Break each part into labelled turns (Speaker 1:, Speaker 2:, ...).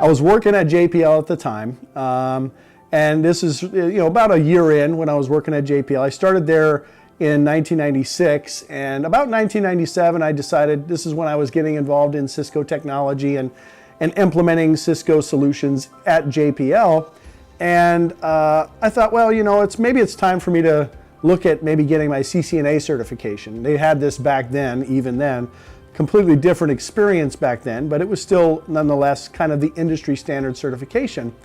Speaker 1: I was working at JPL at the time, and this is about a year in when I was working at JPL. I started there in 1996, and about 1997 I decided this is when I was getting involved in Cisco technology and implementing Cisco solutions at JPL. And I thought, well, maybe it's time for me to look at maybe getting my CCNA certification. They had this back then, even then, completely different experience back then, but it was still nonetheless kind of the industry standard certification.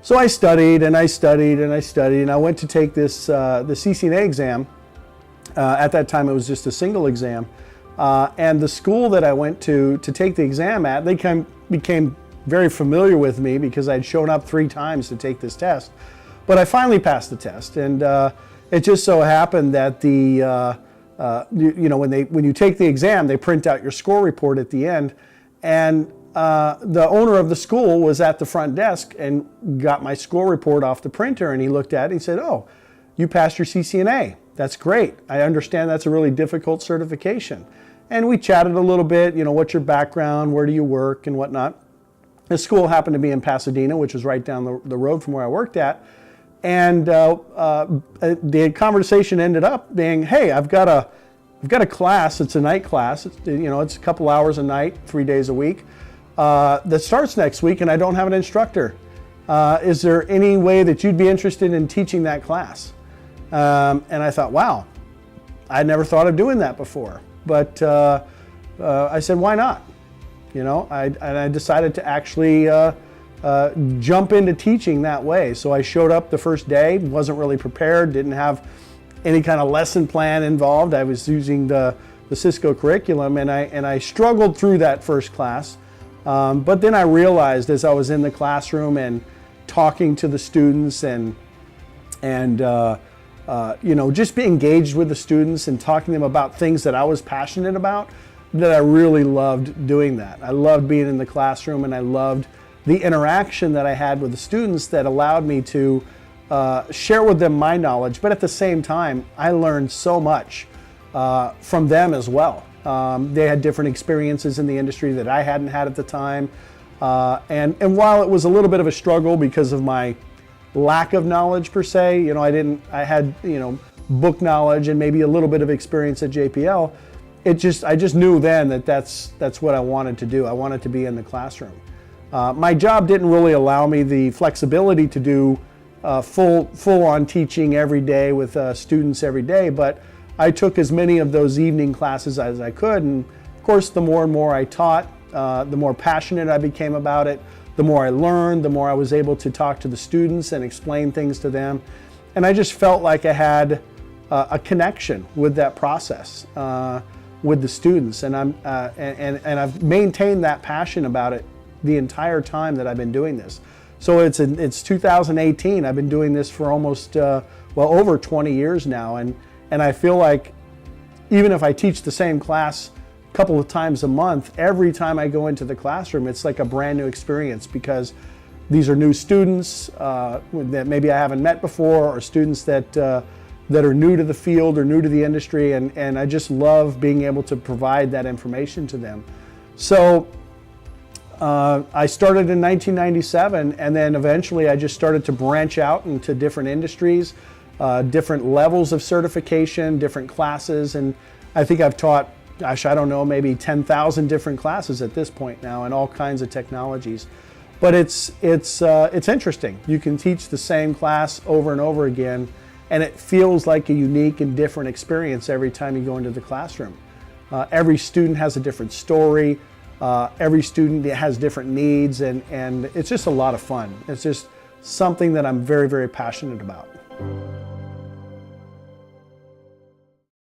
Speaker 1: So I studied and I studied and I studied, and I went to take this the CCNA exam. At that time, it was just a single exam. And the school that I went to take the exam at, they became very familiar with me because I'd shown up 3 times to take this test. But I finally passed the test, and it just so happened that when you take the exam, they print out your score report at the end, and the owner of the school was at the front desk and got my score report off the printer, and he looked at it and he said, "Oh, you passed your CCNA. That's great. I understand that's a really difficult certification." And we chatted a little bit, what's your background, where do you work, and whatnot. The school happened to be in Pasadena, which was right down the road from where I worked at. And the conversation ended up being, "Hey, I've got a class. It's a night class. It's a couple hours a night, 3 days a week, that starts next week, and I don't have an instructor. Is there any way that you'd be interested in teaching that class?" And I thought, wow, I'd never thought of doing that before. But I said, why not? I decided to actually jump into teaching that way. So I showed up the first day, wasn't really prepared, didn't have any kind of lesson plan involved. I was using the Cisco curriculum, and I struggled through that first class. But then I realized as I was in the classroom and talking to the students and just be engaged with the students and talking to them about things that I was passionate about, that I really loved doing that. I loved being in the classroom, and I loved the interaction that I had with the students that allowed me to share with them my knowledge. But at the same time, I learned so much from them as well. They had different experiences in the industry that I hadn't had at the time. And while it was a little bit of a struggle because of my lack of knowledge per se, I had book knowledge and maybe a little bit of experience at JPL. I just knew then that that's what I wanted to do. I wanted to be in the classroom. My job didn't really allow me the flexibility to do full-on teaching every day with students every day, but I took as many of those evening classes as I could, and of course the more and more I taught, the more passionate I became about it, the more I learned, the more I was able to talk to the students and explain things to them. And I just felt like I had a connection with that process, with the students. And I've maintained that passion about it the entire time that I've been doing this. So it's 2018. I've been doing this for almost, over 20 years now. And I feel like even if I teach the same class a couple of times a month, every time I go into the classroom, it's like a brand new experience, because these are new students that maybe I haven't met before, or students that are new to the field or new to the industry, and I just love being able to provide that information to them. So I started in 1997, and then eventually I just started to branch out into different industries, different levels of certification, different classes, and I think I've taught, gosh, I don't know, maybe 10,000 different classes at this point now, and all kinds of technologies. But it's interesting. You can teach the same class over and over again, and it feels like a unique and different experience every time you go into the classroom. Every student has a different story. Every student has different needs, and it's just a lot of fun. It's just something that I'm very, very passionate about.